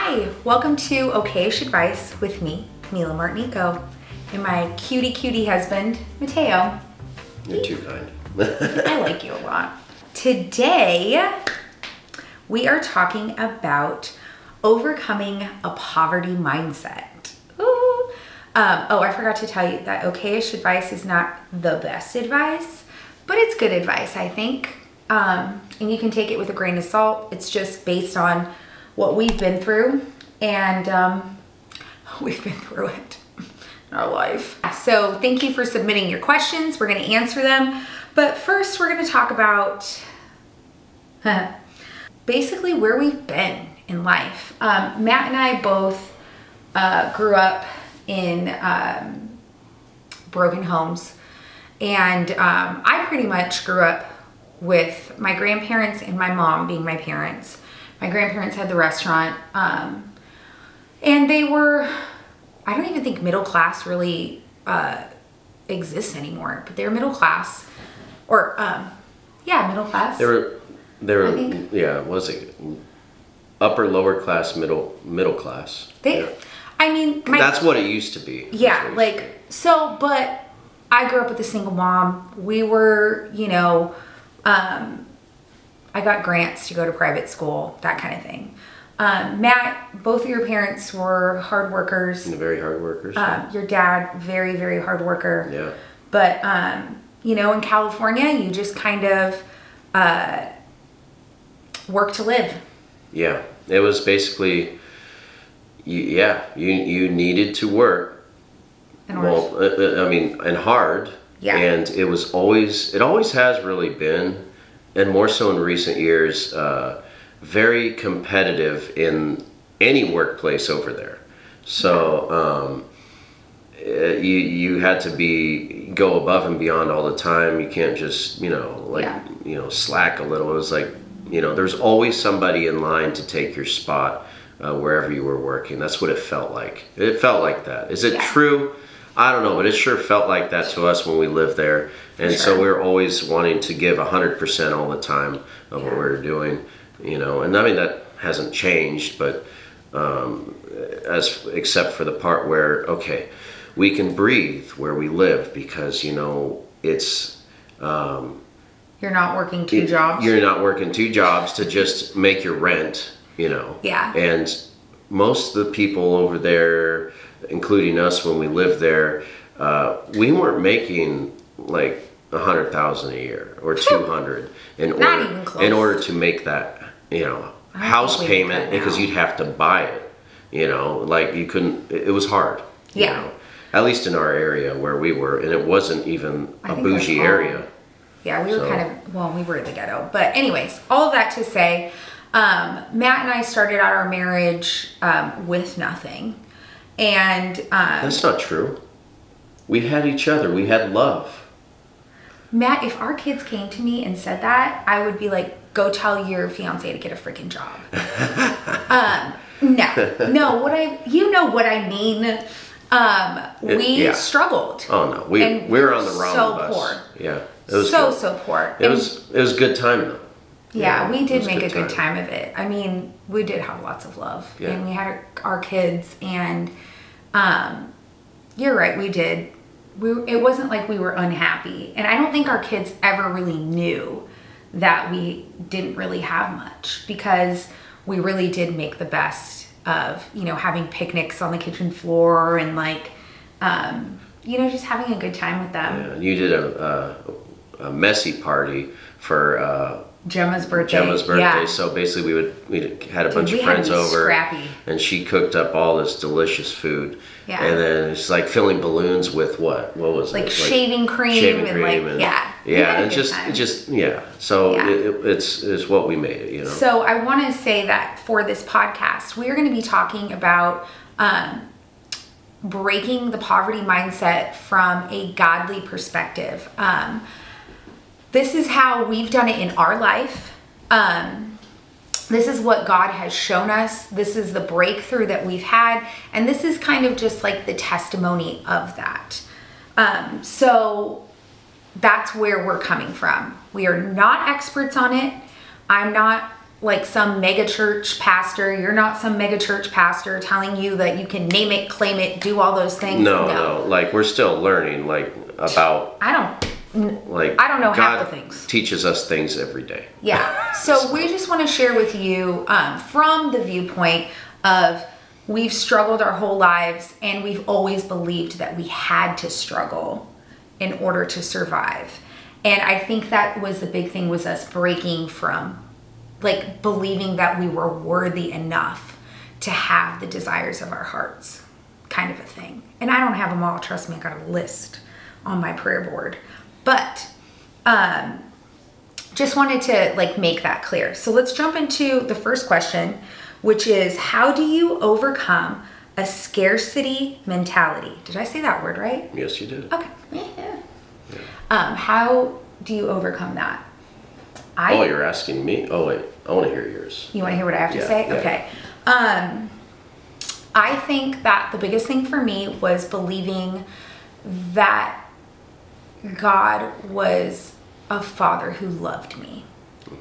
Hi, welcome to Okay-ish Advice with me, Mila Martinico, and my cutie husband, Mateo. You're too kind. I like you a lot. Today, we are talking about overcoming a poverty mindset. Ooh. Oh, I forgot to tell you that Okay-ish Advice is not the best advice, but it's good advice, I think. And you can take it with a grain of salt. It's just based on what we've been through, and we've been through it in our life. So thank you for submitting your questions. We're gonna answer them. But first, we're gonna talk about basically where we've been in life. Matt and I both grew up in broken homes. And I pretty much grew up with my grandparents and my mom being my parents. My grandparents had the restaurant, and they were, I don't even think middle class really exists anymore, but they're middle class, or yeah, middle class. They were, yeah, was it upper, lower class, middle class? Yeah. I mean, that's what it used to be. Yeah, like, so, but I grew up with a single mom. We were, you know, I got grants to go to private school, that kind of thing. Matt, both of your parents were hard workers. Very hard workers. Your dad, very hard worker. Yeah. But, you know, in California, you just kind of work to live. Yeah, it was basically, you needed to work. Well, I mean, and hard. Yeah. And it always has really been, and more so in recent years, very competitive in any workplace over there. So you had to go above and beyond all the time. You can't just, slack a little. It was like, there's always somebody in line to take your spot wherever you were working. That's what it felt like. It felt like that. Is it true? I don't know, but it sure felt like that to us when we lived there. And so we were always wanting to give 100% all the time of what we were doing, and I mean, that hasn't changed, but except for the part where, okay, we can breathe where we live because, it's... you're not working two jobs. You're not working two jobs to just make your rent, Yeah. And most of the people over there, including us when we lived there, we weren't making like 100,000 a year or 200 in order to make that, house payment, because you'd have to buy it, like you couldn't, it was hard, at least in our area where we were, and it wasn't even a bougie area. Yeah, we were we were in the ghetto. But anyways, all of that to say, Matt and I started out our marriage with nothing. And that's not true. We had each other. We had love. Matt, if our kids came to me and said that, I would be like, go tell your fiance to get a freaking job. No, you know what I mean. We struggled. Oh no, we were on the wrong bus. Poor. Yeah, it was so poor. It was a good time though. Yeah, we did make a good time of it. I mean, we did have lots of love, and we had our kids, and you're right, we did. It wasn't like we were unhappy, and I don't think our kids ever really knew that we didn't really have much, because we really did make the best of, having picnics on the kitchen floor and like, just having a good time with them. Yeah, and you did a messy party for Gemma's birthday. Yeah. So basically we had a bunch of friends over, scrappy. And she cooked up all this delicious food. Yeah. And then it's like filling balloons with what was it? Like shaving cream and yeah, and So it's what we made it, So I want to say that for this podcast, we are going to be talking about breaking the poverty mindset from a godly perspective. This is how we've done it in our life. This is what God has shown us. This is the breakthrough that we've had. And this is kind of just like the testimony of that. So that's where we're coming from. We are not experts on it. I'm not like some mega church pastor. You're not some mega church pastor telling you that you can name it, claim it, do all those things. No. Like, we're still learning, like, about... I don't know half the things. God teaches us things every day. Yeah. So we just want to share with you from the viewpoint of we've struggled our whole lives, and we've always believed that we had to struggle in order to survive. And I think that was the big thing, was us breaking from like believing that we were worthy enough to have the desires of our hearts, kind of a thing. And I don't have them all, trust me, I got a list on my prayer board. But just wanted to like make that clear. So let's jump into the first question, which is, how do you overcome a scarcity mentality? Did I say that word right? Yes, you did. Okay. Yeah. How do you overcome that? You're asking me? Oh, wait. I want to hear yours. You want to hear what I have to say? Yeah. Okay. I think that the biggest thing for me was believing that God was a father who loved me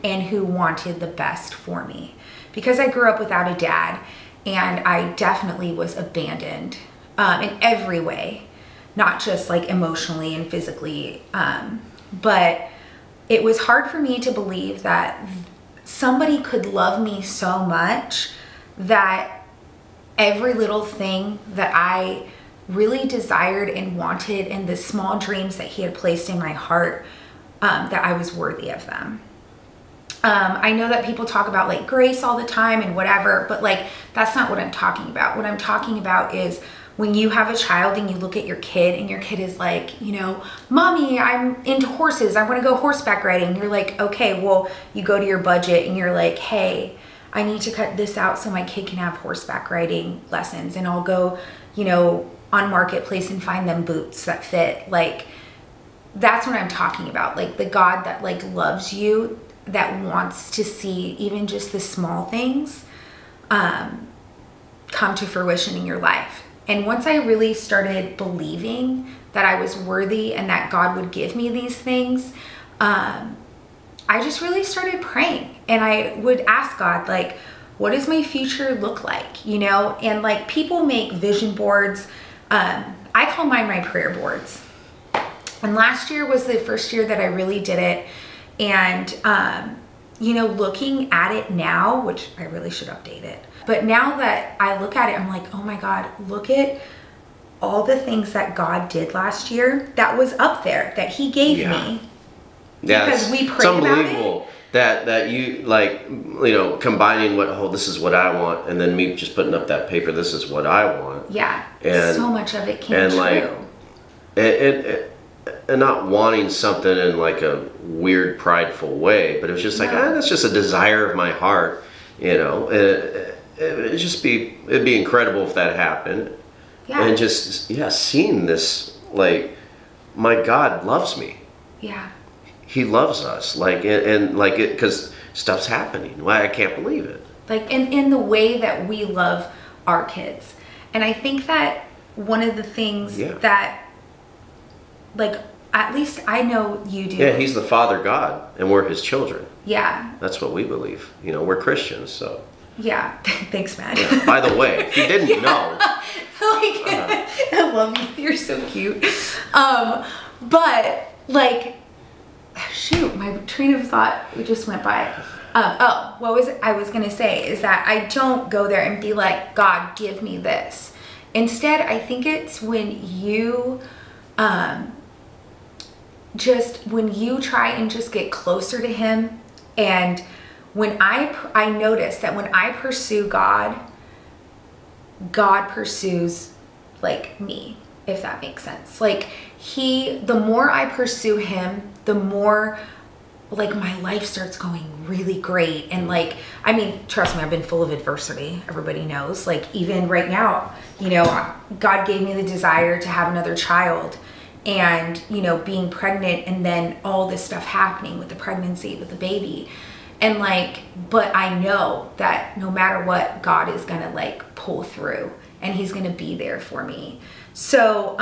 and who wanted the best for me. Because I grew up without a dad, and I definitely was abandoned in every way, not just like emotionally and physically, but it was hard for me to believe that somebody could love me so much that every little thing that I really desired and wanted, and the small dreams that he had placed in my heart, that I was worthy of them. I know that people talk about like grace all the time and whatever, but like, that's not what I'm talking about. What I'm talking about is when you have a child and you look at your kid, and your kid is like, you know, mommy, I'm into horses, I want to go horseback riding. You're like, okay, well, you go to your budget and you're like, hey, I need to cut this out so my kid can have horseback riding lessons, and I'll go, you know, on Marketplace and find them boots that fit. Like, that's what I'm talking about. Like the God that like loves you, that wants to see even just the small things come to fruition in your life. And once I really started believing that I was worthy and that God would give me these things, I just really started praying. And I would ask God, like, what does my future look like? You know, and like people make vision boards. I call mine my prayer boards. And last year was the first year that I really did it. And, you know, looking at it now, which I really should update it, but now that I look at it, I'm like, oh my God, look at all the things that God did last year that was up there, that he gave me. Yeah, because we prayed it's unbelievable about it. that you, like, you know, combining what, oh, this is what I want, and then me just putting up that paper, this is what I want. Yeah, and so much of it came true. Like, and not wanting something in like a weird, prideful way, but it was just like, that's just a desire of my heart, you know. It'd be incredible if that happened. Yeah. And just, seeing this, like, my God loves me. Yeah. He loves us, like, and like it, because stuff's happening. Why, I can't believe it. Like in the way that we love our kids. And I think that one of the things that, like, at least I know you do. Yeah, he's the Father God, and we're his children. Yeah. That's what we believe. You know, we're Christians, so. Yeah. Thanks, Matt. Yeah. By the way, if you didn't know. I love you. You're so cute. But, like, shoot, my train of thought just went by. What was it I was going to say is that I don't go there and be like, God, give me this. Instead, I think it's when you, when you try and just get closer to him. And when I notice that when I pursue God, God pursues like me, if that makes sense. Like the more I pursue him, the more like my life starts going really great. And like, I mean, trust me, I've been full of adversity. Everybody knows, like even right now, you know, God gave me the desire to have another child, and, you know, being pregnant, and then all this stuff happening with the pregnancy, with the baby. And like, but I know that no matter what, God is gonna like pull through, and he's gonna be there for me. So,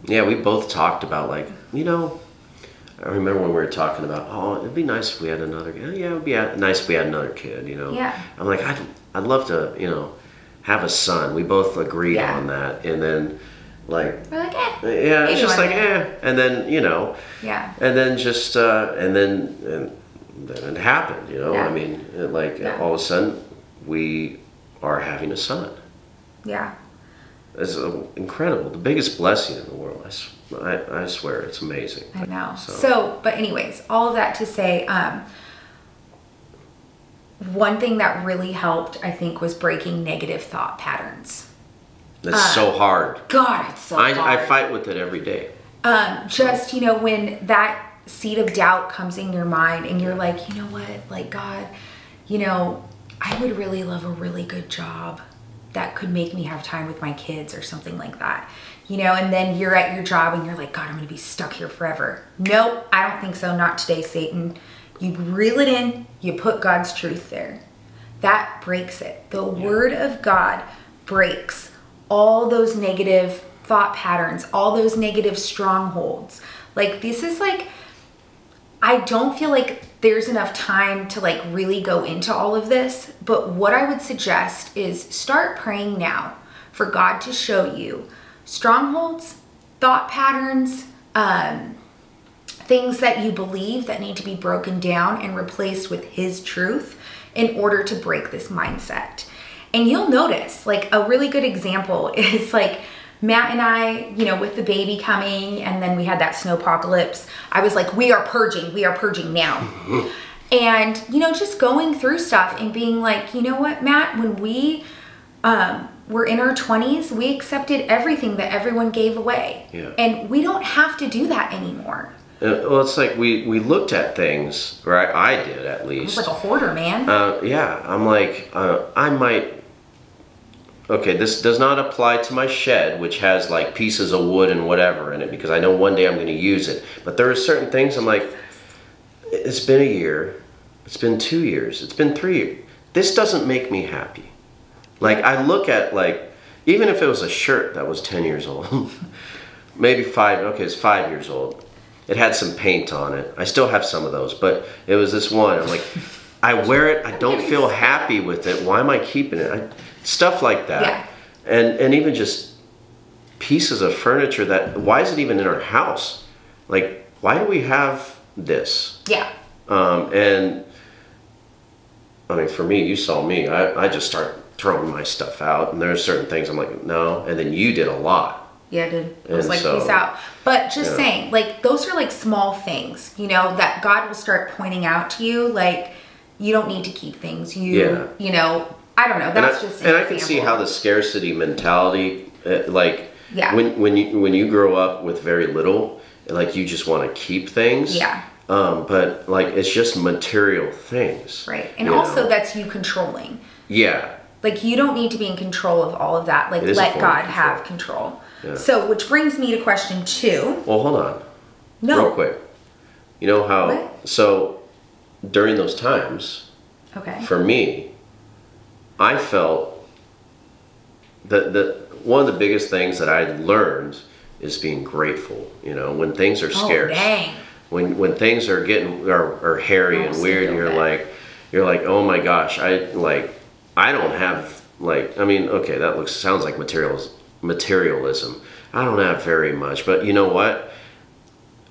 yeah, we both talked about like, you know, I remember when we were talking about, oh, it'd be nice if we had another. Yeah, it would be nice if we had another kid. You know. Yeah. I'm like, I'd love to, you know, have a son. We both agreed on that, and then like, we're like, yeah, it's just like, and then you know, and then just and then it happened. You know, I mean, all of a sudden we are having a son. Yeah. It's incredible, the biggest blessing in the world. I swear, it's amazing. I know. So, but anyways, all of that to say, one thing that really helped, I think, was breaking negative thought patterns. That's so hard. God, it's so hard. I fight with it every day. Just, you know, when that seed of doubt comes in your mind and you're like, you know what, like, God, you know, I would really love a really good job that could make me have time with my kids or something like that, you know, and then you're at your job and you're like, God, I'm gonna be stuck here forever. Nope, I don't think so, not today, Satan. You reel it in, you put God's truth there. That breaks it. The word of God breaks all those negative thought patterns, all those negative strongholds. Like, this is like, I don't feel like there's enough time to like really go into all of this, but what I would suggest is start praying now for God to show you strongholds, thought patterns, things that you believe that need to be broken down and replaced with His truth in order to break this mindset. And you'll notice, like, a really good example is like Matt and I, you know, with the baby coming and then we had that snowpocalypse, I was like, we are purging now. And, you know, just going through stuff and being like, you know what, Matt, when we were in our 20s, we accepted everything that everyone gave away. Yeah. And we don't have to do that anymore. Well, it's like we looked at things, or I did at least. I was like a hoarder, man. Yeah, I'm like, I might, okay, this does not apply to my shed, which has like pieces of wood and whatever in it, because I know one day I'm going to use it. But there are certain things I'm like, it's been a year, it's been 2 years, it's been 3 years. This doesn't make me happy. Like, I look at, like, even if it was a shirt that was 10 years old, maybe 5, okay, it's 5 years old. It had some paint on it. I still have some of those, but it was this one. I'm like, I wear it, I don't feel happy with it. Why am I keeping it? Stuff like that. Yeah. And even just pieces of furniture that, why is it even in our house? Like, why do we have this? Yeah. And I mean, for me, you saw me, I just start throwing my stuff out, and there's certain things I'm like, no, and then you did a lot. Yeah, dude. I was like, peace out. But just saying, like, those are like small things, you know, that God will start pointing out to you. Like, you don't need to keep things. You know, I don't know. That's just an and example. I can see how the scarcity mentality, like, yeah. when you grow up with very little, like, you just want to keep things. Yeah. But like, it's just material things. Right. And also that's you controlling. Yeah. Like, you don't need to be in control of all of that. Like, let God have control. Yeah. So, which brings me to question 2. Well, hold on. No. Real quick. You know how, what? So during those times, okay, for me, I felt that one of the biggest things that I learned is being grateful. You know, when things are scarce. Oh, dang. When things are getting, are hairy and weird, and you're like, oh my gosh, I don't have, like, I mean, okay, that sounds like materialism. I don't have very much, but you know what?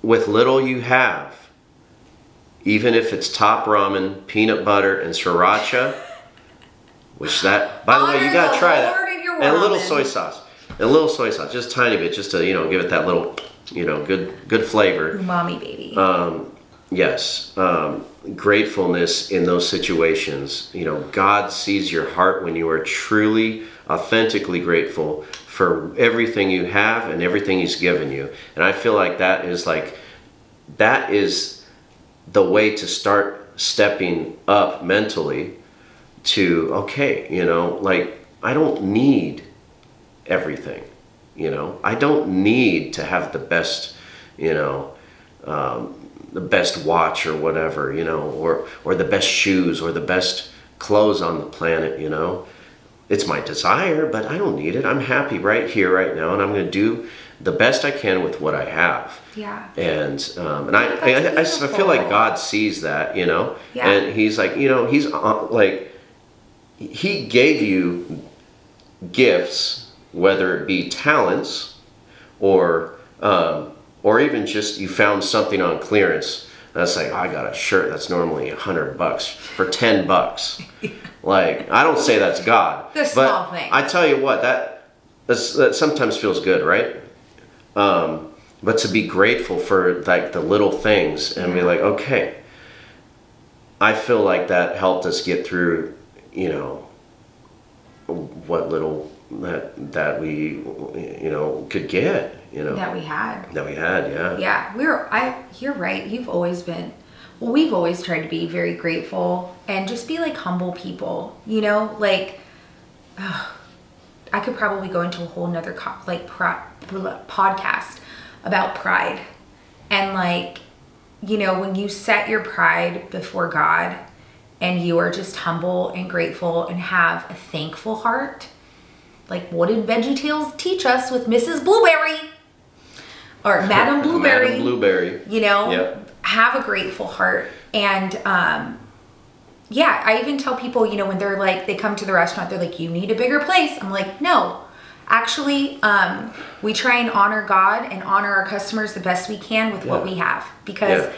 With little you have, even if it's top ramen, peanut butter, and sriracha, which that, by the way, you gotta try that, and a little soy sauce, just a tiny bit, just to, you know, give it that little, you know, good flavor. Umami, baby. Yes. Gratefulness in those situations. You know, God sees your heart when you are truly, authentically grateful for everything you have and everything He's given you. And I feel like that is the way to start stepping up mentally to, okay, you know, like, I don't need everything, you know. I don't need to have the best, you know, the best watch or whatever, you know, or the best shoes or the best clothes on the planet, you know. It's my desire, but I don't need it. I'm happy right here, right now, and I'm going to do the best I can with what I have. Yeah. And I feel like God sees that, you know, and he's like, you know, he's like, he gave you gifts, whether it be talents or even just you found something on clearance. That's like, oh, I got a shirt that's normally $100 for $10. Like, I don't say that's God, the small thing. I tell you what, that sometimes feels good, right? But to be grateful for like the little things and be like, okay, I feel like that helped us get through, you know, what little that we, you know, could get, you know, that we had, yeah. You're right. We've always tried to be very grateful and just be like humble people, you know, like, I could probably go into a whole nother podcast about pride. And like, you know, when you set your pride before God and you are just humble and grateful and have a thankful heart, like what did VeggieTales teach us with Mrs. Blueberry or Madam Blueberry? Madam Blueberry. You know, have a grateful heart. And I even tell people, you know, when they're like, they come to the restaurant, they're like, you need a bigger place. I'm like, no. Actually, we try and honor God and honor our customers the best we can with what we have. Because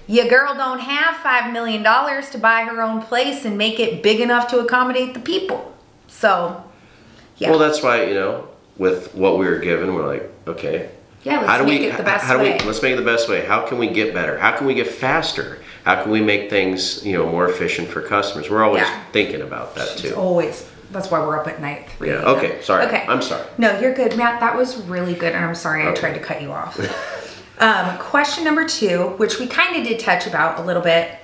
your girl don't have $5 million to buy her own place and make it big enough to accommodate the people. So, well, that's why, you know, with what we were given, we're like, okay, let's make it the best way. Let's make it the best way. How can we get better? How can we get faster? How can we make things, you know, more efficient for customers? We're always thinking about that too. It's always. That's why we're up at night 3 a.m. Okay. Sorry. Okay. I'm sorry. No, you're good, Matt. That was really good, and I'm sorry I tried to cut you off. Question number 2, which we kind of did touch about a little bit,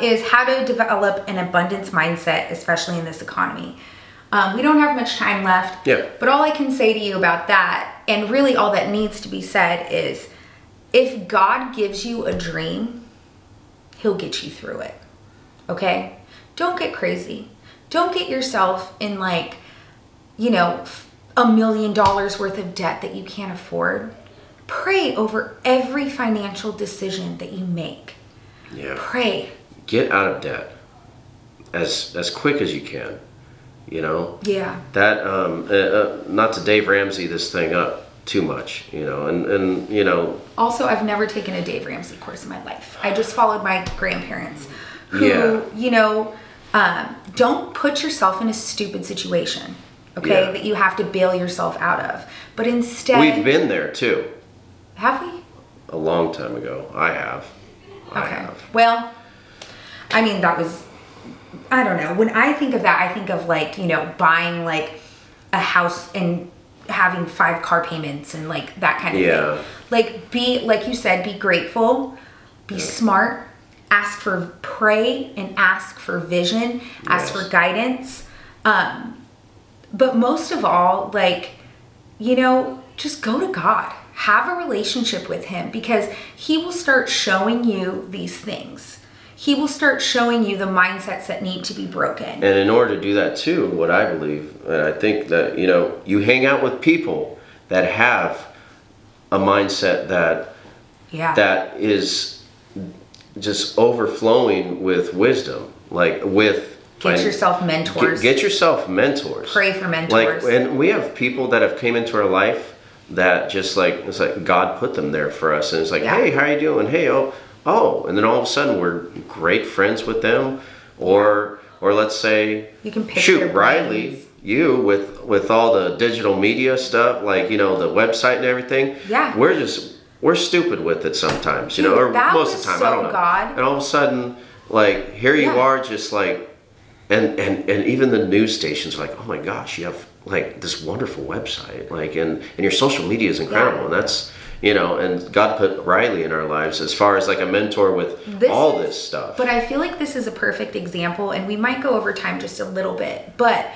is how to develop an abundance mindset, especially in this economy. We don't have much time left. But all I can say to you about that, and really all that needs to be said, is if God gives you a dream, He'll get you through it. Okay? Don't get crazy. Don't get yourself in like, you know, $1 million worth of debt that you can't afford. Pray over every financial decision that you make. Pray. Get out of debt as quick as you can. You know? That, not to Dave Ramsey this thing up too much, you know, and you know. Also, I've never taken a Dave Ramsey course in my life. I just followed my grandparents who, you know, don't put yourself in a stupid situation, okay, that you have to bail yourself out of. But instead... We've been there too. Have we? A long time ago. I have. Well, I mean, that was... I don't know. When I think of that, I think of like, you know, buying like a house and having 5 car payments and like that kind of thing. Like like you said, be grateful, be smart, pray and ask for vision, ask for guidance. But most of all, like, you know, just go to God. Have a relationship with Him because He will start showing you these things. He will start showing you the mindsets that need to be broken. And in order to do that too, what I believe, and I think that, you know, you hang out with people that have a mindset that is just overflowing with wisdom, like get yourself mentors. Get yourself mentors. Pray for mentors. Like, and we have people that have came into our life that just like, it's like God put them there for us. And it's like, hey, how you doing? Hey, oh, and then all of a sudden we're great friends with them, or let's say, you can pick Riley, you with all the digital media stuff, like, you know, the website and everything. We're stupid with it sometimes, you know, or most of the time, I don't know. And all of a sudden, like, here you are, just like, and even the news stations are like, oh my gosh, you have like this wonderful website, like, and your social media is incredible, and that's. You know, and God put Riley in our lives as far as like a mentor with this stuff. But I feel like this is a perfect example, and we might go over time just a little bit, but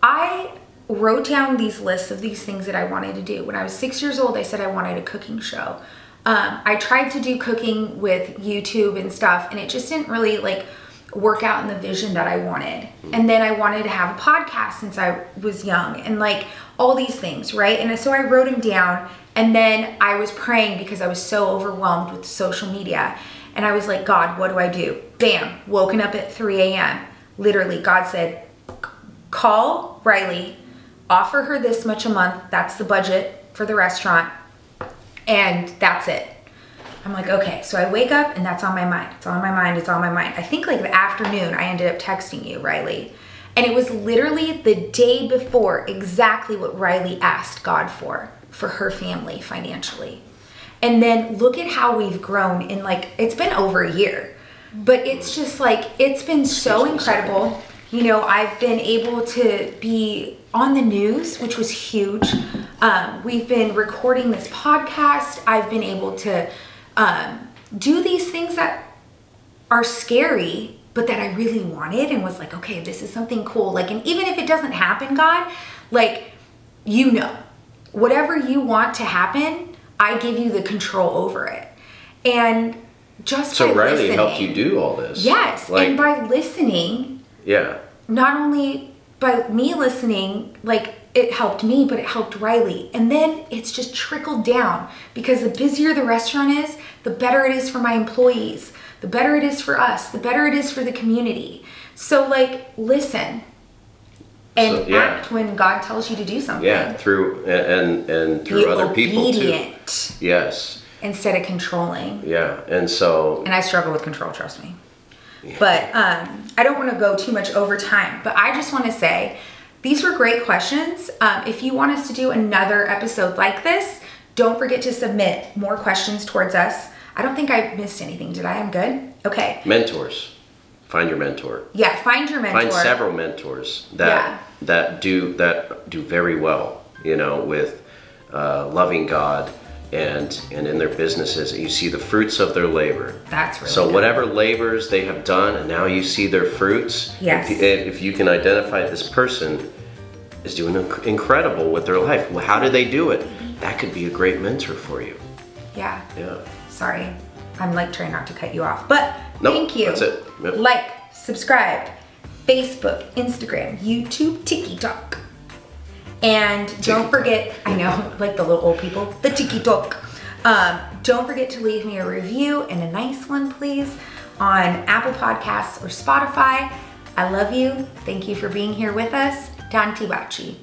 I wrote down these lists of these things that I wanted to do. When I was 6 years old, I said I wanted a cooking show. I tried to do cooking with YouTube and stuff, and it just didn't really like, work out in the vision that I wanted. And then I wanted to have a podcast since I was young, and like all these things, right? And so I wrote them down, and then I was praying because I was so overwhelmed with social media. And I was like, God, what do I do? Bam, woken up at 3 a.m. Literally, God said, call Riley, offer her this much a month. That's the budget for the restaurant. And that's it. I'm like, okay. So I wake up and that's on my mind. It's on my mind. It's on my mind. I think like the afternoon I ended up texting you, Riley. And it was literally the day before exactly what Riley asked God for her family financially. And then look at how we've grown in like, it's been over a year, but it's just like, it's been so incredible. You know, I've been able to be on the news, which was huge. We've been recording this podcast. I've been able to do these things that are scary, but that I really wanted and was like, okay, this is something cool. Like, and even if it doesn't happen, God, like, you know, whatever you want to happen, I give you the control over it. And just so by Riley listening, helped you do all this. Yes, like, and by listening, yeah, not only by me listening, like it helped me, but it helped Riley. And then it's just trickled down, because the busier the restaurant is, the better it is for my employees, the better it is for us, the better it is for the community. So like, listen and act when God tells you to do something. Yeah, through and through Be other people too. obedient. Yes. Instead of controlling. Yeah, and so. And I struggle with control, trust me. Yeah. But I don't want to go too much over time, but I just want to say these were great questions. If you want us to do another episode like this, don't forget to submit more questions towards us. I don't think I missed anything. Did I? I'm good? Okay. Mentors. Find your mentor. Yeah, find your mentor. Find several mentors that do very well, you know, with loving God and in their businesses. You see the fruits of their labor. That's really so good. Whatever labors they have done, and now you see their fruits. Yes. If you can identify this person is doing incredible with their life, well, how did they do it? That could be a great mentor for you. Yeah. Yeah. Sorry, I'm like trying not to cut you off, but nope, thank you. That's it. Yep. Like, subscribe, Facebook, Instagram, YouTube, TikTok. And don't forget, I know, like the little old people, the TikTok. Don't forget to leave me a review, and a nice one, please, on Apple Podcasts or Spotify. I love you. Thank you for being here with us. Tanti Bachi.